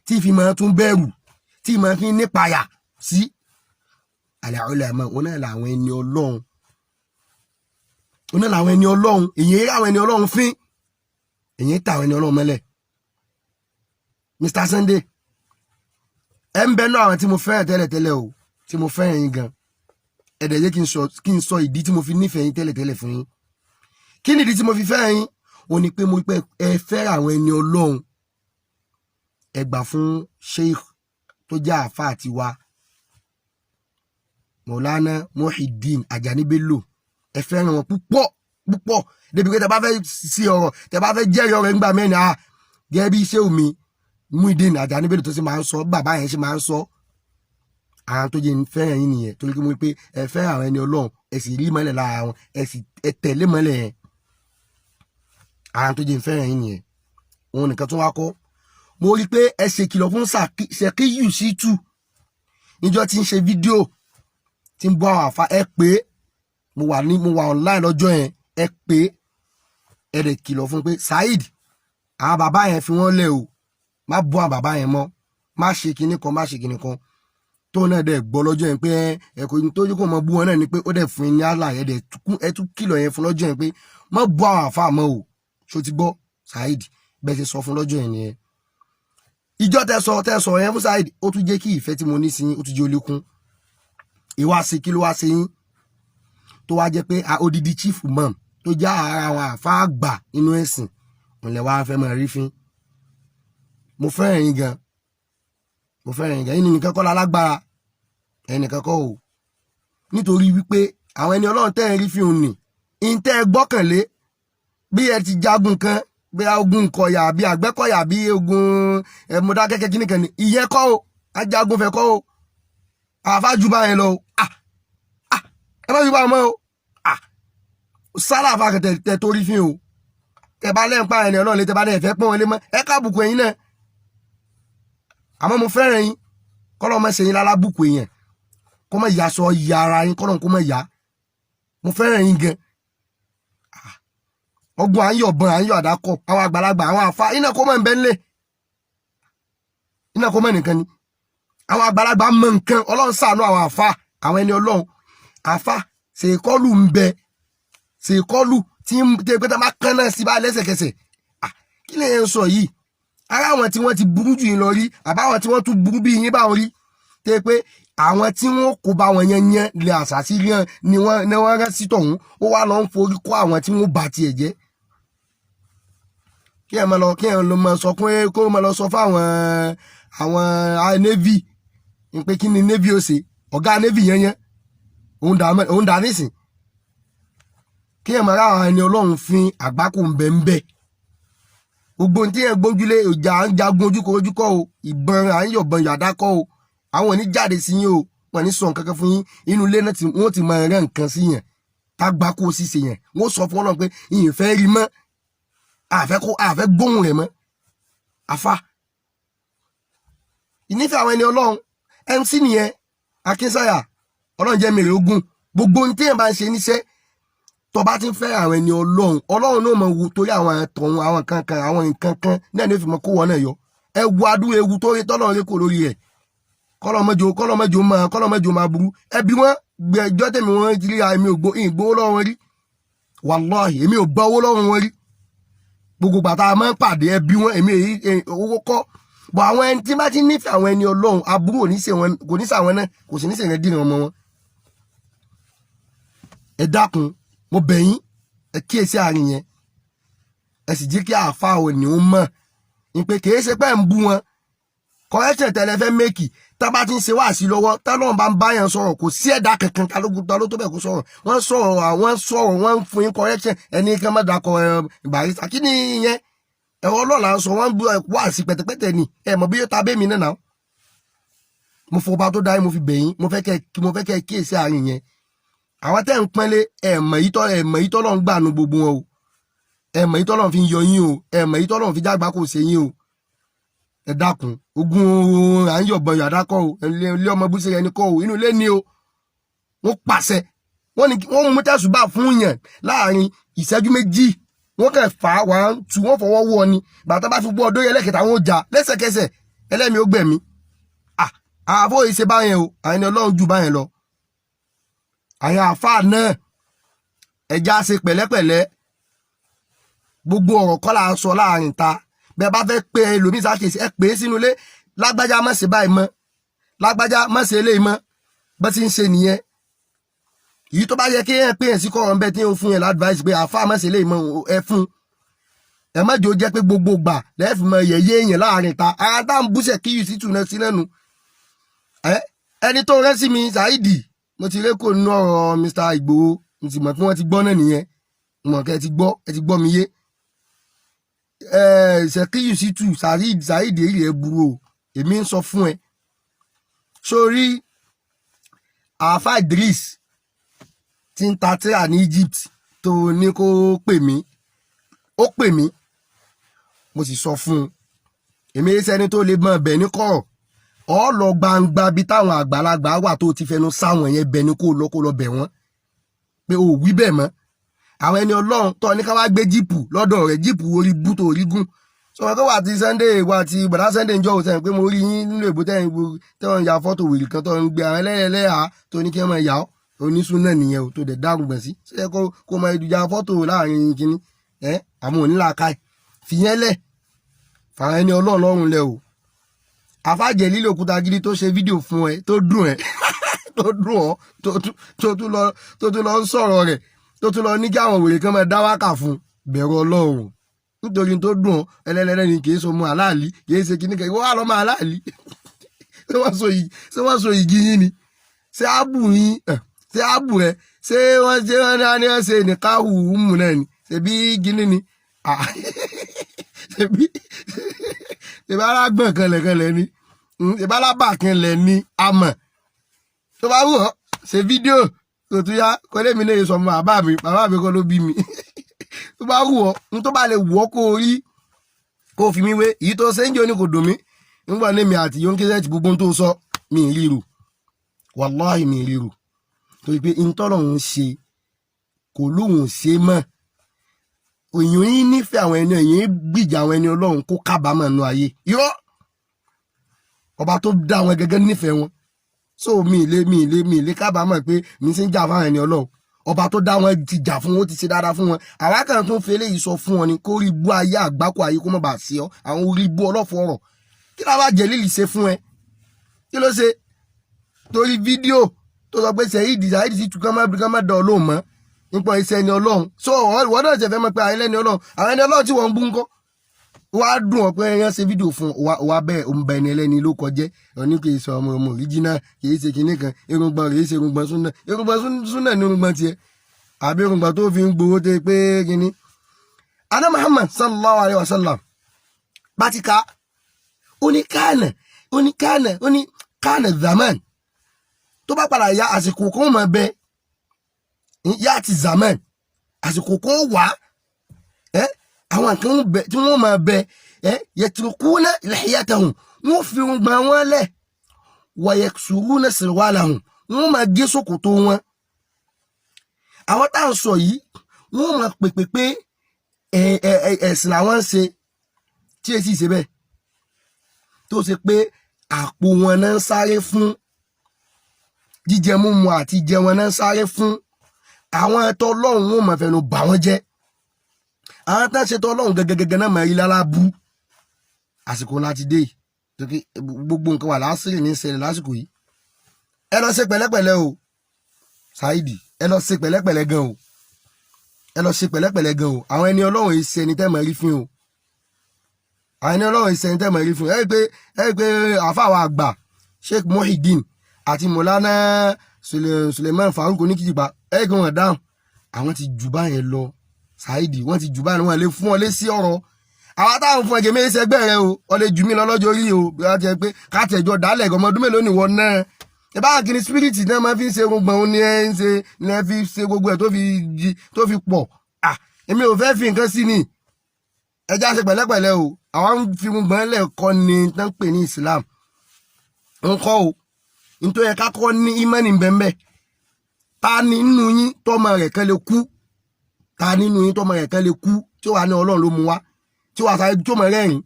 tí fi máa tún bẹ̀rù tí máa fi nípayà sí al-ulama ona làwọn ẹni Ọlọ́run èyí àwọn ẹni Ọlọ́run fín èyí ta àwọn ẹni Ọlọ́run mọ́lẹ̀ Mr. Sunday ẹ ń bẹ náà àwọn tí mo fẹ́ràn tẹ́lẹ̀tẹ́lẹ̀ o tí mo fẹ́ràn yín gan ẹ̀dẹ̀ yé kí n sọ ìdí tí mo fi nífẹ̀ẹ́ yín tẹ́lẹ̀tẹ́lẹ̀ fún yín kí ni ìdí tí mo fi fẹ́ràn yín ó ní pé mo rí pé ẹ fẹ́ràn àwọn ẹni Ọlọ́run ẹ gbà fún sheikh tó jẹ́ àfa àti wa Maulana Muhyiddin Ajani Bello ẹ fẹ́ràn wọn púpọ̀ débi pé tẹ bá fẹ́ sí ọ̀rọ̀ tẹ bá fẹ́ jẹ́rìí ọ̀rọ̀ nígbà mẹ́rin gẹ́gẹ́ bí iṣẹ́ omi Muhyiddin Ajani Bello tó sì máa ń sọ bàbá yẹn ṣe máa ń sọ àwọn tó jẹ́ ń fẹ́ràn yín nìyẹn torí pé mo rí pé ẹ fẹ́ràn àwọn ẹni Ọlọ́run ẹ sì rí mọ́lẹ̀ lára wọn ẹ tẹ̀lé mọ́lẹ̀ yẹn àwọn tó jẹ́ ń fẹ́ràn yín nìyẹn òun nìkan tún wá kọ́ mo rí pé ẹ ṣe kìlọ̀ fún Ṣèkíyù Ṣítù níjọ́ tí ń ṣe fídíò tí ń bọ́ àwọn àfa ẹ pé mo wà online lọ́jọ́ yẹn ẹ pé ẹ dẹ̀ kìlọ̀ fún pé Saheed àwọn bàbá yẹn fi wọ́n lẹ̀ o má bọ́ àwọn bàbá yẹn mọ́ má ṣe kinní kan tó náà dẹ̀ gbọ́ lọ́jọ́ yẹn pé ẹ̀kọ́ tó yẹ kó mọ bú wọn náà ni pé ó dẹ̀ fún yín ní àlàyé ẹ tún kìlọ̀ yẹn fún lọ́jọ́ yẹn pé má bọ́ àwọn àfa mọ́ o ṣó ti gbọ́ Saheed bẹ́ẹ̀ ṣe sọ fún lọ́jọ́ yẹn nìyẹn ìjọ tẹsọ yẹn fún Saheed ó tún jẹ́ kí ìfẹ́ tí mo ní sí yín ó tún jẹ́ olékún ìwà sí kí ló wá sí yín tó wá jẹ́ pé odidi chief imam tó já ara àwọn àfa àgbà nínú ẹ̀sìn òǹlẹ̀ wá fẹ́ mọ̀ rí fín mo fẹ́ràn yín gan yín nìkan kọ́ lálágbára ẹnìkan kọ́ o nítorí wípé àwọn ẹni Ọlọ́run tẹ́ ẹ̀ rí fi hùn ní ìtẹ́ ẹ gbọ́kànlé bí ẹ ti jagun kan bí ogun Ìkọ̀yà bí Àgbẹ̀kọ̀yà bí ogun Mọdákẹ́kẹ́ kíní kan ní ìyẹn kọ́ o ajagun fẹ́ kọ́ o àfájú bá yẹn lọ o ẹ bá ju bá mọ́ o sára àfàkẹ́ tẹ torí fi o tẹ bá lẹ́yìn pa ẹni Ọlọ́run lé tẹ bá lẹ́yìn fẹ́ pọ́n wọn lé mọ́ ẹ káàbùkù ẹ̀yin náà àmọ́ mo fẹ́ràn yín kọ́lọ́ mọ́ ṣe yín lálábùkù èèyàn kọ́ mọ́ ìyá sọ ìyá ara yín kọ́lọ́ kó mọ́ ìyá mo fẹ́ràn yín gan ọgbọ́n à ń yọ̀bọ̀n à ń yọ̀ àdákọ̀ àwọn àgbàlagbà àwọn àfa iná kó mọ̀ ń bẹ́ ńlẹ̀ iná kó mọ̀ nìkan ni àwọn àgbàlagbà mọ̀ nǹkan Ọlọ́run ṣàánú àwọn àfa àwọn ẹni Ọlọ́run àfa ṣèkọ́lù ń bẹ ṣèkọ́lù tí pé tá máa kán náà sí bá lẹ́sẹ̀kẹsẹ̀ kí lè ń sọ yìí ara àwọn tí wọ́n ti burú jù yín lọ rí àbáwọn tí wọ́n tún burú bí yín báwọn rí tẹ́ pé àwọn tí wọ́n kó bá wọn yẹn lè àṣàṣì rí hàn ni wọ́n rán sí tọ̀hún ó wá lọ ń forí kó àwọn tí wọ́n bá tiẹ̀ jẹ́ kí ẹ lọ máa sọ pé kó máa lọ sọ fún àwọn navy pé kí ni navy ó ṣe ọ̀gá navy yẹn òun dà nísìn kí ẹ máa rá àwọn ẹni Ọlọ́run fín àgbákò ń bẹ gbogbo tí ẹ gbójúlé ìjà ń jagun ojúkọ o ìbọn à ń yọ̀bọ̀n yàdá kọ́ o àwọn ò ní jáde sí yín o wọn ní sọ nǹkan kan fún yín inú ilé náà wọ́n ti máa rán nǹkan sí yẹn tágbákò ṣíṣe yẹn wọ́n sọ fún Ọlọ́run pé ìyẹn fẹ́ rí mọ́ àfẹ́ gbóhùn rẹ̀ mọ́ àfa ìnífẹ̀ẹ́ àwọn ẹni Ọlọ́run MC nìyẹn Akínsàyà Ọlọ́run jẹ́ mèrè ogun gbogbo ohun tí èèyàn bá ń ṣe níṣẹ́ tó bá ti ń fẹ́ àwọn ẹni Ọlọ́run náà mọ̀ wo torí àwọn àtọ̀hún àwọn kankan àwọn nǹkan kan náà ní ó fi mọ kó wọn náà yọ ẹ wo adúrú ewu tó rí tọ́lọ́run rí kò lórí rẹ̀ kọ́lọ́mọ́jò máa burú ẹbí wọn gbẹjọ́ tèmi wọn ti rí àmì ìgbówó lọ́wọ́ wọn rí wàláhì èmi ò gbọ́ owó lọ́wọ́ wọn rí gbogbo bàtà máa ń pàdé ẹbí wọn èmi owó kọ́ bọ̀ àwọn ẹni tí bá ti nífẹ̀ẹ́ àwọn ẹni Ọlọ́run aburú kò ní sàwọn náà kò sì ní sèrè dìrì ọmọ wọn ẹ dákun mo bẹ̀ yín ẹ kíyèsí àárín yẹn ẹ sì jí kí àáfà ò ní ó mọ̀ ní pé kìí ṣe pé ń bú wọn correction tẹ́lẹ̀ fẹ́ méèkì tá bá ti ń ṣe wáàsí lọ́wọ́ tá lọ́n bá ń bá yẹn sọ̀rọ̀ kò sí ẹ̀dá kankan ta ló tó bẹ̀ kó sọ̀rọ̀ wọ́n ń fún yín correction ẹni kan má dakọ̀ Barrister kí ni ìyẹn ẹ̀rọ ọlọ́ọ̀la ń sọ wọ́n ń bú wáàsí pẹ̀tẹ̀pẹ̀tẹ̀ ni ẹ̀ mọ̀ bí yóò ta bẹ́ẹ̀ mi náà mo fọba tó dáyé mo fi bẹ̀ yín mo fẹ́ kẹ́ kíyèsí àárín yẹn àwọn tẹ́ ń pẹ́lẹ́ ẹ̀mọ̀ yìí tọ́lọ́run gbà nu gbogbo wọn o ẹ̀mọ̀ yìí tọ́lọ́run fi ń yọ yín o ẹ̀mọ̀ yìí tọ́lọ́run fi jágbá kò ṣe yín o ẹ dákun ogun à ń yọ̀bọ̀n yàdá kọ́ o ilé ọmọ búṣe ẹni kọ́ o inú ilé ni o wọ́n pàṣẹ wọ́n mú tẹ̀sùbà fún yàn láàrin ìṣẹ́jú méjì wọ́n kàn fà á wọ́n tú wọ́n fọwọ́ wọ́ ni bàtà bá fi gbọ́ ọdún ẹlẹ́kẹta wọn ò jà lẹ́sẹ̀kẹsẹ̀ ẹlẹ́mi ó gbẹ̀mí àfọ ìṣe báyẹn o àwọn ẹni Ọlọ́run jù báyẹn lọ àwọn àfáà náà ẹja ṣe pẹ̀lẹ́pẹ̀lẹ́ gbogbo ọ̀rọ̀ kọ́ là ń sọ láàrin ta bẹ́ẹ̀ bá fẹ́ pé ẹlòmíín sákèsí ẹ pè é sínú ilé lágbájá má ṣe báyìí mọ́ lágbájá má ṣe eléyìí mọ́ bó ti ń ṣe nìyẹn èyí tó bá yẹ kí ẹ pé ẹ sí kọ̀ọ̀rọ̀ ń bẹ tí ó fún yẹn ládùváìsì pé àfáà má ṣe eléyìí mọ́ ẹ fún ẹ má jò jẹ́ pé gbogbo gbà lẹ́ẹ̀fì mọ yẹ̀yẹ́ èèyàn láàrin ta ara tá à ń búṣẹ̀ kí yìí sí tù náà sí lẹ́nu ẹni tó rẹ́ sí mi Saheed mo ti rékò nínú ọ̀rọ̀ Mr. Igboho mo ti mọ̀ pé wọ́n ti gbọ́ náà nìyẹn mọ̀ kẹ́ ẹ ti gbọ́ mi yé ṣèkíyù sí tù Saheed èyí ẹ burú o èmi ń sọ fún ẹ sórí àáfà Idris tí ń ta tíra ní Egypt tó ní kó pè mí ó pè mí mo sì sọ fún un èmi ẹsẹ ní tó lè mọ ọbẹ ní kọ̀rọ̀ ọ lọ gbangba bí táwọn àgbàlagbà wà tó ti fẹnu sáwọn yẹn bẹ ní kó lọ bẹ̀ wọ́n pé o wí bẹ́ẹ̀ mọ́ àwọn ẹni Ọlọ́run tó ní ká wá gbé jíìpù lọ́dọ̀ rẹ̀ jíìpù orí bú tó orí gùn sọ̀rọ̀ tó wà ti Sunday wà ti bọ̀dá Sunday ń jọ òsèǹ pé mo rí yín nílò èbó tẹ́wọ̀n ya fọ́tò wèrè kan tó ń gbé àwọn ẹlẹ́yà tó ní kí wọ́n máa yà ọ́ onísùnà nìyẹn o tó dẹ̀ dárùn gbọ̀n sí ṣé kó máa ìdújà fọ́tò láàrin kínní àmọ́ onílàákàì fìyẹn lẹ̀ fàwọn ẹni Ọlọ́run lọ́rùn lẹ̀ o àfàjẹ́ lílo òkúta gidi tó ṣe fídíò fún ẹ tó dùn ẹ tó dùn ọ tó tún lọ ń sọ̀rọ̀ rẹ̀ tó tún lọ ní kí àwọn wèrè kan máa dá wákà fún bẹ̀rù Ọlọ́run nítorí tó dùn ọ ẹlẹ́lẹ́lẹ́ ni kì í so mọ́ aláàlí kì í ṣe kíní kẹ́ wọ́n wà lọ́mọ aláàlí ṣé wọ́n so igi yín ni ṣé àbù yín ṣé àbù rẹ ṣé wọ́n ní wọ́n ṣe nìkáhù mù náà ni ṣebí gíní ni ṣebí alágbọ̀n kanlẹ̀kanlẹ̀ ni ṣebí alábà kanlẹ̀ ni àmọ̀ tó bá wù ọ́ ṣe fídíò tó tún yá kọ́lé mi lè sọ ọmọ bàbá mi kọ́ ló bí mi tó bá wù ọ́ n tó bá lè wù ọ́ kó o rí kó o fi mi wé èyí tó ṣe ń jẹ́ oní kò dùn mí nígbà ní mi àti yóò ń kéṣẹ́ ti gbogbo tó sọ mi ì ríru wàláhì mi ì ríru torí pé ìtọ́lọ́hún ṣe kò lóhùn ṣe mọ́ òyìn yín nífẹ̀ẹ́ àwọn ẹni ẹ̀yìn gbìjà àwọn ẹni Ọlọ́run kó kábàámọ̀ nù ayé irọ́ ọba tó dá àwọn gẹ́gẹ́ nífẹ̀ẹ́ wọn so mi ìlé kábàámọ̀ pé mi ti ń jà fáwọn ẹni Ọlọ́run ọba tó dá wọn ti jà fún wọn ó ti ṣe dáadáa fún wọn àwa kan tó ń fi eléyìí sọ fún wọn ni kó rí bú ayé àgbákò ayé kó má bàa sí ọ àwọn orí bú ọlọ́fọ̀ ọ̀rọ̀ kí ló bá jẹ́ lílì ṣe fún ẹ kí ló ṣe torí fídíò tó sọ pé Saheed sì tún kán má dán Ọlọ́run mọ́ nípa iṣẹ́ ẹni Ọlọ́run so ìwọ náà ṣe fẹ́ mọ̀ pé àwọn ẹni Ọlọ́run àwọn ẹni Ọlọ́run tí wọ́n ń bú ńkọ́ wàá dùn ọ pé ẹyàn ṣe fídíò fún wa bẹ́ẹ̀ òun bẹ ẹni ẹlẹ́ni ló kọjẹ́ òní kì í sọ ọmọ òríjínà kì í ṣe kinní kan irùngbọ̀n rèé ṣe irùngbọ̀n súnà ní irùngbọ̀n tiẹ̀ àbí irùngbọ̀n tó fi ń gbowó tẹ pé kinní. Ànábì Muhammad sallallahu alayhi wa sallam bátíkà oníkàánà zaman tó bá padà ya àsìkò kó mọ̀ bẹ́ẹ̀ yá ti zaman àsìkò kó wà àwọn kan bẹ tí wọ́n máa bẹ yatrukuna lihiyatahum wọ́n fi gbà wọ́n lẹ̀ wa yaksuruna sirwalahum wọ́n máa gé ṣòkòtò wọn àwọn tá à ń sọ yìí wọ́n máa pèpè pé ẹ̀sìn làwọn ń ṣe tí èsì ṣe bẹ́ẹ̀ tó ṣe pé àpò wọn náà ń sáré fún jíjẹ múmu àti jẹ wọn náà ń sáré fún àwọn ẹ̀tọ́ Ọlọ́run wọn máa fẹnu bà wọ́n jẹ́ àwọn tá ń ṣètò Ọlọ́run gẹ́gẹ́gẹ́gẹ́ náà máa rí lára bú àsìkò láti dé tókè gbogbo nǹkan wà lásìrì ní ṣẹlẹ̀ lásìkò yìí ẹ lọ ṣe pẹ̀lẹ́pẹ̀lẹ́ o Saheed ẹ lọ ṣe pẹ̀lẹ́pẹ̀lẹ́ gan o ẹ lọ ṣe pẹ̀lẹ́pẹ̀lẹ́ gan o àwọn ẹni Ọlọ́run yìí ṣe ẹni tẹ́ mọ̀ rí fín o àwọn ẹni Ọlọ́run yìí ṣe ẹni tẹ́ mọ̀ rí fín o ẹ rí pé àfàwọ̀ àgbà Sheikh Muhyiddin àti Maulana Suleiman Farouk oníkìjìpá ẹ rí pé wọ́n dáhùn àwọn ti jù báyẹn lọ Saheed wọ́n ti jù báyìí wọ́n lè fún ọ lé sí ọ̀rọ̀ àwọn táwọn fún ẹgẹ méjì sẹgbẹ rẹ o ọ lè jù mí lọ lọ́jọ́ orí o bí wọ́n ti pé káàtẹjọ dálẹ̀ ọmọdún mélòó ni wọ́n náà ẹ bá kiri spirit náà máa fi ń ṣe gbogbo òun ni ẹ ń ṣe ni ẹ fi ṣe gbogbo ẹ tó fi pọ̀ èmi ò fẹ́ fi nǹkan sí ni ẹja ṣe pẹ̀lẹ́pẹ̀lẹ́ o àwọn ń fi gbogbo ẹlẹ kọ́ ni tán pè ní Islam ń kọ́ o nítorí ẹ ká kọ́ ní imani bẹ́ẹ̀ ta ni nínú yín tọ́mọ rẹ̀ kan lè kú ta nínú yín tọ́mọ rẹ̀ kan lè kú tí tí ó wà ní Ọlọ́run ló mú wá tí ó wà sáré tó mọ̀ rẹ́rìn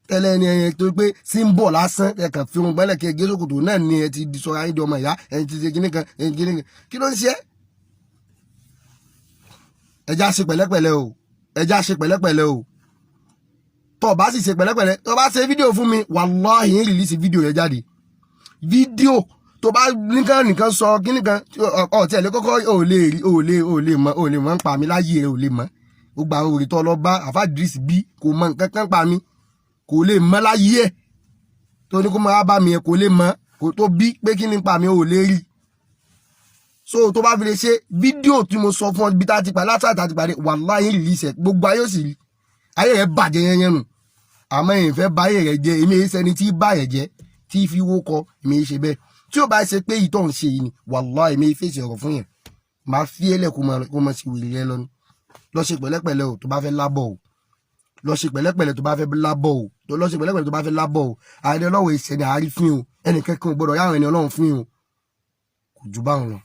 tẹ́lẹ̀ ni ẹ tó pé símbọ̀ lásán ẹ kàn fi ohun gbẹ́lẹ̀ kí ẹ gé sókòtò náà ni ẹ ti di sọra yín di ọmọ ìyá ẹ ti ṣe kíní kan kí ló ń ṣe ẹja ṣe pẹ̀lẹ́pẹ̀lẹ́ o ẹja ṣe pẹ̀lẹ́pẹ̀lẹ́ o tó bá sì ṣe pẹ̀lẹ́pẹ̀lẹ́ tó bá ṣe fídíò fún mi wàláhì ń rìlíìsì fídíò yẹn jáde fídíò tó bá nìkan sọ kíní kan ọ̀tí ẹ̀ lé kọ́kọ́ ò lè mọ̀ ń pa mi láyé ẹ̀ ò lè mọ̀ gbogbo àwọn òrìtọ́ lọ bá àfàdírìsì bí kò mọ̀ nǹkan kan pa mi kò lè mọ̀ láyé ẹ̀ tó ní kó máa bá mi ẹ̀ kò lè mọ̀ kò tó bí pé kí ni pa mi ò lè rí so tó bá fi lè ṣe fídíò tí mo sọ fún ọ bí tá a ti pa látàtà àti pàdé wàláhì rìlíìsì ẹ̀ gbogbo ayé ò sì rí ayé rẹ̀ bàjẹ́ yẹn nù àmọ́ èyí fẹ́ bá ayé rẹ̀ jẹ́ èmi èyí sẹ́ni tí bá yẹ̀ jẹ́ tí fi wó kọ èmi èyí ṣe bẹ́ẹ̀ tí ó bá ṣe pé ìtọ́ ń ṣe yìí ni wàláhì èmi èyí fèsì ọ̀rọ̀ fún yẹn máa fi ẹlẹ́ kó mọ sí wèrè rẹ lọ́nu lọ ṣe pẹ̀lẹ́pẹ̀lẹ́ o tó bá fẹ́ lábọ̀ o lọ ṣe pẹ̀lẹ́pẹ̀lẹ́ tó bá fẹ́ lábọ̀ o lọ ṣe pẹ̀lẹ́pẹ̀lẹ́ tó bá fẹ́ lábọ̀ o àìdẹ ọlọ́wọ́ ìṣẹ̀lẹ̀ àárífín o ẹnìkan kan ò gbọdọ̀ yáwọn ẹni ọlọ́run fín o kò jù báwọn lọ.